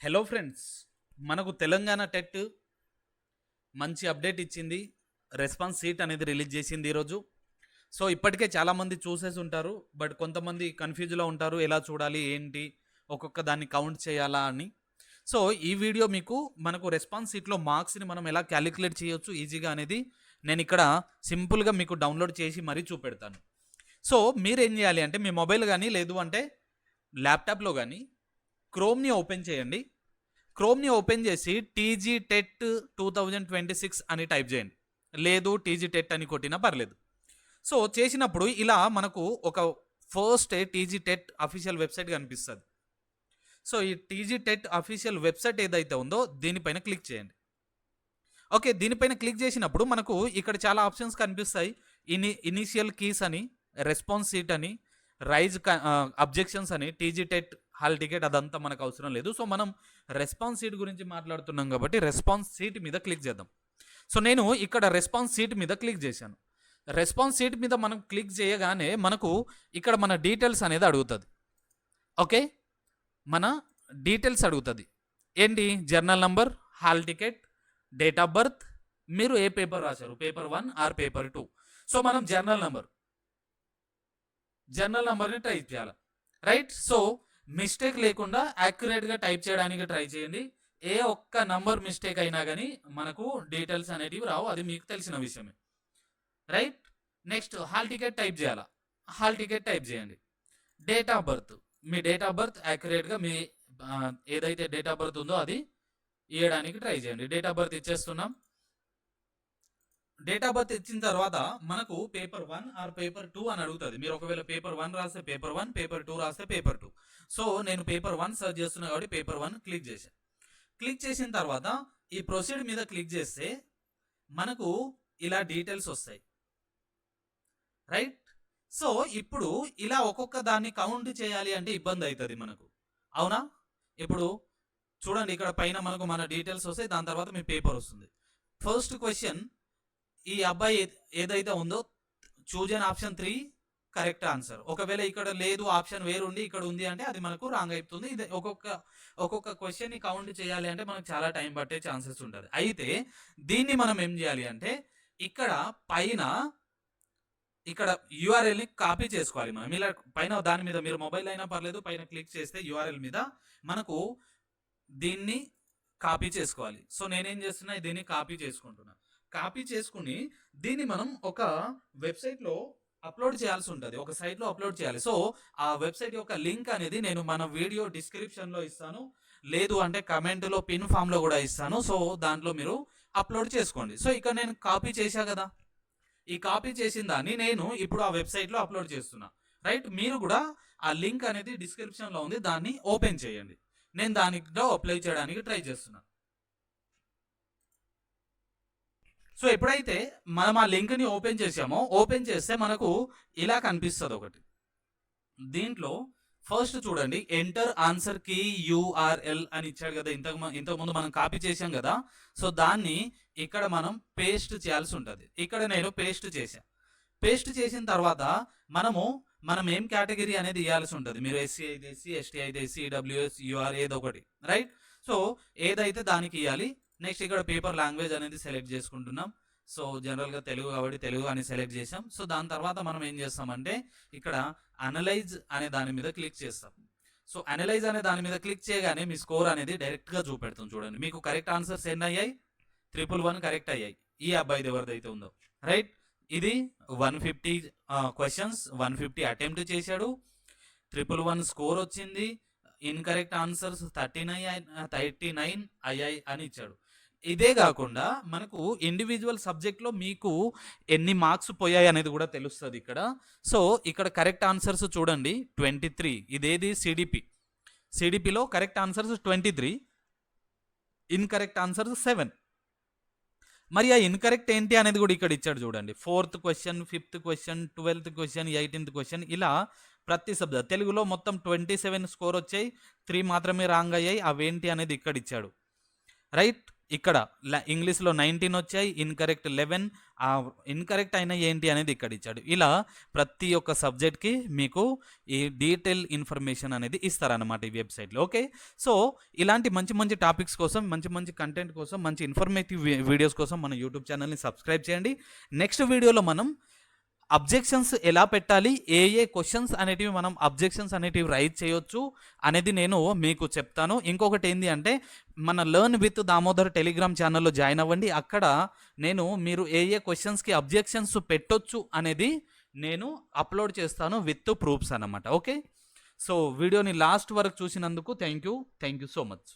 Hello friends, మనకు Telangana TET మంచి update ఇచ్చింది. రెస్పాన్స్ సీట్ అనేది రిలీజ్ చేసింది ఈరోజు. సో ఇప్పటికే చాలామంది చూసేసి ఉంటారు. బట్ కొంతమంది కన్ఫ్యూజ్లో ఉంటారు, ఎలా చూడాలి ఏంటి, ఒక్కొక్క దాన్ని కౌంట్ చేయాలా అని. సో ఈ వీడియో మీకు మనకు రెస్పాన్స్ సీట్లో మార్క్స్ని మనం ఎలా క్యాలిక్యులేట్ చేయొచ్చు ఈజీగా అనేది నేను ఇక్కడ సింపుల్గా మీకు డౌన్లోడ్ చేసి మరీ చూపెడతాను. సో మీరేం చేయాలి అంటే మీ మొబైల్ కానీ లేదు అంటే ల్యాప్టాప్లో కానీ క్రోమ్ని ఓపెన్ చేయండి. క్రోమ్ని ఓపెన్ చేసి టీజీ టెట్ 2026 అని టైప్ చేయండి, లేదు టీజీ టెట్ అని కొట్టినా పర్లేదు. సో చేసినప్పుడు ఇలా మనకు ఒక first TG TET official website కనిపిస్తుంది. సో ఈ టీజీ టెట్ అఫీషియల్ వెబ్సైట్ ఏదైతే ఉందో దీనిపైన క్లిక్ చేయండి. ఓకే, దీనిపైన క్లిక్ చేసినప్పుడు మనకు ఇక్కడ చాలా ఆప్షన్స్ కనిపిస్తాయి. ఇనిషియల్ కీస్ అని, రెస్పాన్స్ సీట్ అని, రైజ్ అబ్జెక్షన్స్ అని, టీజీ టెట్ హాల్ టికెట్ అదంతా మనకు అవసరం లేదు. సో మనం రెస్పాన్స్ సీట్ గురించి మాట్లాడుతున్నాం కాబట్టి రెస్పాన్స్ సీట్ మీద క్లిక్ చేద్దాం. సో నేను ఇక్కడ రెస్పాన్స్ సీట్ మీద క్లిక్ చేశాను. రెస్పాన్స్ సీట్ మీద మనం క్లిక్ చేయగానే మనకు ఇక్కడ మన డీటెయిల్స్ అనేది అడుగుతుంది. ఓకే, మన డీటెయిల్స్ అడుగుతుంది. ఏంటి? Journal number, hall ticket, date of birth, మీరు ఏ పేపర్ రాశారు, పేపర్ 1 ఆర్ పేపర్ 2. సో మనం జర్నల్ నంబర్ని టైప్ చేయాలి. రైట్. సో మిస్టేక్ లేకుండా యాక్యురేట్గా టైప్ చేయడానికి ట్రై చేయండి. ఏ ఒక్క నంబర్ మిస్టేక్ అయినా కానీ మనకు డీటెయిల్స్ అనేటివి రావు, అది మీకు తెలిసిన విషయమే. Right. Next hall ticket type చేయాలా, హాల్ టికెట్ టైప్ చేయండి. డేట్ ఆఫ్ బర్త్, మీ డేట్ ఆఫ్ బర్త్ యాక్యురేట్గా మీ ఏదైతే డేట్ ఆఫ్ బర్త్ ఉందో అది ఇవ్వడానికి ట్రై చేయండి. డేట్ ఆఫ్ బర్త్ ఇచ్చేస్తున్నాం. డేట్ ఆఫ్ బర్త్ ఇచ్చిన తర్వాత మనకు పేపర్ 1 ఆర్ పేపర్ 2 అని అడుగుతుంది. మీరు ఒకవేళ పేపర్ 1 రాస్తే పేపర్ 1, పేపర్ 2 రాస్తే పేపర్ 2. సో నేను పేపర్ 1 సర్చ్ చేస్తున్నా కాబట్టి పేపర్ 1 క్లిక్ చేశాను. క్లిక్ చేసిన తర్వాత ఈ ప్రొసీడ్ మీద క్లిక్ చేస్తే మనకు ఇలా డీటెయిల్స్ వస్తాయి. రైట్. సో ఇప్పుడు ఇలా ఒక్కొక్క దాన్ని కౌంట్ చేయాలి అంటే ఇబ్బంది అవుతుంది మనకు, అవునా? ఇప్పుడు చూడండి, ఇక్కడ పైన మనకు మన డీటెయిల్స్ వస్తాయి, దాని తర్వాత మీ పేపర్ వస్తుంది. ఫస్ట్ క్వశ్చన్, ఈ అబ్బాయి ఏదైతే ఉందో choose an option 3 correct answer. ఒకవేళ ఇక్కడ లేదు, ఆప్షన్ వేరుండి ఇక్కడ ఉంది అంటే అది మనకు రాంగ్ అయిపోతుంది. ఇది ఒక్కొక్క క్వశ్చన్ ని కౌంట్ చేయాలి అంటే మనకు చాలా టైం పట్టే ఛాన్సెస్ ఉంటుంది. అయితే దీన్ని మనం ఏం చేయాలి అంటే ఇక్కడ పైన ఇక్కడ యూఆర్ఎల్ని కాపీ చేసుకోవాలి మనం. ఇలా పైన దాని మీద మీరు మొబైల్ అయినా పర్లేదు, పైన క్లిక్ చేస్తే యూఆర్ఎల్ మీద మనకు దీన్ని కాపీ చేసుకోవాలి. సో నేనేం చేస్తున్నా, దీన్ని కాపీ చేసుకుంటున్నా. కాపీ చేసుకుని దీన్ని మనం ఒక వెబ్సైట్లో అప్లోడ్ చేయాల్సి ఉంటుంది, ఒక సైట్లో అప్లోడ్ చేయాలి. సో ఆ వెబ్సైట్ యొక్క లింక్ అనేది నేను మన వీడియో డిస్క్రిప్షన్లో ఇస్తాను, లేదు అంటే కమెంట్లో పిన్ ఫామ్లో కూడా ఇస్తాను. సో దాంట్లో మీరు అప్లోడ్ చేసుకోండి. సో ఇక్కడ నేను కాపీ చేశా కదా, ఈ కాపీ చేసిన దాన్ని నేను ఇప్పుడు ఆ వెబ్సైట్లో అప్లోడ్ చేస్తున్నా. రైట్. మీరు కూడా ఆ లింక్ అనేది డిస్క్రిప్షన్లో ఉంది, దాన్ని ఓపెన్ చేయండి. నేను దానిలో అప్లై చేయడానికి ట్రై చేస్తున్నా. సో ఎప్పుడైతే మనం ఆ లింక్ని ఓపెన్ చేసామో, ఓపెన్ చేస్తే మనకు ఇలా కనిపిస్తుంది ఒకటి. దీంట్లో ఫస్ట్ చూడండి, ఎంటర్ ఆన్సర్ కీ యూఆర్ఎల్ అని ఇచ్చాడు కదా, ఇంతకుముందు మనం కాపీ చేసాం కదా. సో దాన్ని ఇక్కడ మనం పేస్ట్ చేయాల్సి ఉంటుంది. ఇక్కడ నేను పేస్ట్ చేశాను. పేస్ట్ చేసిన తర్వాత మనం ఏం కేటగిరీ అనేది ఇవ్వాల్సి ఉంటుంది. మీరు ఎస్సీ అయితే ఎస్సీ, ఎస్టీ అయితే ఎస్సీ, ఈడబ్ల్యూఎస్, యూఆర్ ఏదో ఒకటి. రైట్. సో ఏదైతే దానికి ఇవ్వాలి. నెక్స్ట్ ఇక్కడ పేపర్ లాంగ్వేజ్ అనేది సెలెక్ట్ చేసుకుంటున్నాం. సో జనరల్గా తెలుగు కాబట్టి తెలుగు అని సెలెక్ట్ చేసాం. సో దాని తర్వాత మనం ఏం చేస్తామంటే ఇక్కడ అనలైజ్ అనే దాని మీద క్లిక్ చేస్తాం. సో అనలైజ్ అనే దాని మీద క్లిక్ చేయగానే మీ స్కోర్ అనేది డైరెక్ట్గా చూపెడుతుంది. చూడండి, మీకు కరెక్ట్ ఆన్సర్స్ ఎన్ని అయ్యాయి? 111 కరెక్ట్ అయ్యాయి. ఈ అబ్బాయిది ఎవరిదైతే ఉందో. రైట్. ఇది 150 క్వశ్చన్స్, 150 అటెంప్ట్ చేశాడు, 111 స్కోర్ వచ్చింది. ఇన్కరెక్ట్ ఆన్సర్స్ 39 అయ్యాయి అని ఇచ్చాడు. ఇదే కాకుండా మనకు ఇండివిజువల్ సబ్జెక్ట్లో మీకు ఎన్ని మార్క్స్ పోయాయి అనేది కూడా తెలుస్తుంది ఇక్కడ. సో ఇక్కడ కరెక్ట్ ఆన్సర్స్ చూడండి 23. ఇదేది? సిడిపిలో కరెక్ట్ ఆన్సర్స్ 23, ఇన్కరెక్ట్ ఆన్సర్స్ 7. మరి ఆ ఇన్కరెక్ట్ ఏంటి అనేది కూడా ఇక్కడ ఇచ్చాడు చూడండి. 4th question, 5th question, 12th question, 18th question, ఇలా ప్రతి సబ్జెక్ట్. తెలుగులో మొత్తం 27 స్కోర్ వచ్చాయి, 3 మాత్రమే రాంగ్ అయ్యాయి. అవేంటి అనేది ఇక్కడ ఇచ్చాడు. రైట్. ఇక్కడ ఇంగ్లీష్లో 19 వచ్చాయి, ఇన్కరెక్ట్ 11, ఆ ఇన్కరెక్ట్ అయిన ఏంటి అనేది ఇక్కడ ఇచ్చాడు. ఇలా ప్రతి ఒక్క సబ్జెక్ట్కి మీకు ఈ డీటెయిల్ ఇన్ఫర్మేషన్ అనేది ఇస్తారన్నమాట ఈ వెబ్సైట్లో. ఓకే, సో ఇలాంటి మంచి మంచి టాపిక్స్ కోసం, మంచి మంచి కంటెంట్ కోసం, మంచి ఇన్ఫర్మేటివ్ వీడియోస్ కోసం మన యూట్యూబ్ ఛానల్ని సబ్స్క్రైబ్ చేయండి. నెక్స్ట్ వీడియోలో మనం అబ్జెక్షన్స్ ఎలా పెట్టాలి, ఏ క్వశ్చన్స్ అనేటివి మనం అబ్జెక్షన్స్ అనేటివి రైజ్ చేయొచ్చు అనేది నేను మీకు చెప్తాను. ఇంకొకటి ఏంటి అంటే మన లెర్న్ విత్ దామోదర్ టెలిగ్రామ్ ఛానల్లో జాయిన్ అవ్వండి. అక్కడ నేను మీరు ఏ క్వశ్చన్స్కి అబ్జెక్షన్స్ పెట్టొచ్చు అనేది నేను అప్లోడ్ చేస్తాను విత్ ప్రూఫ్స్ అన్నమాట. ఓకే, సో వీడియోని లాస్ట్ వరకు చూసినందుకు థ్యాంక్ యూ సో మచ్.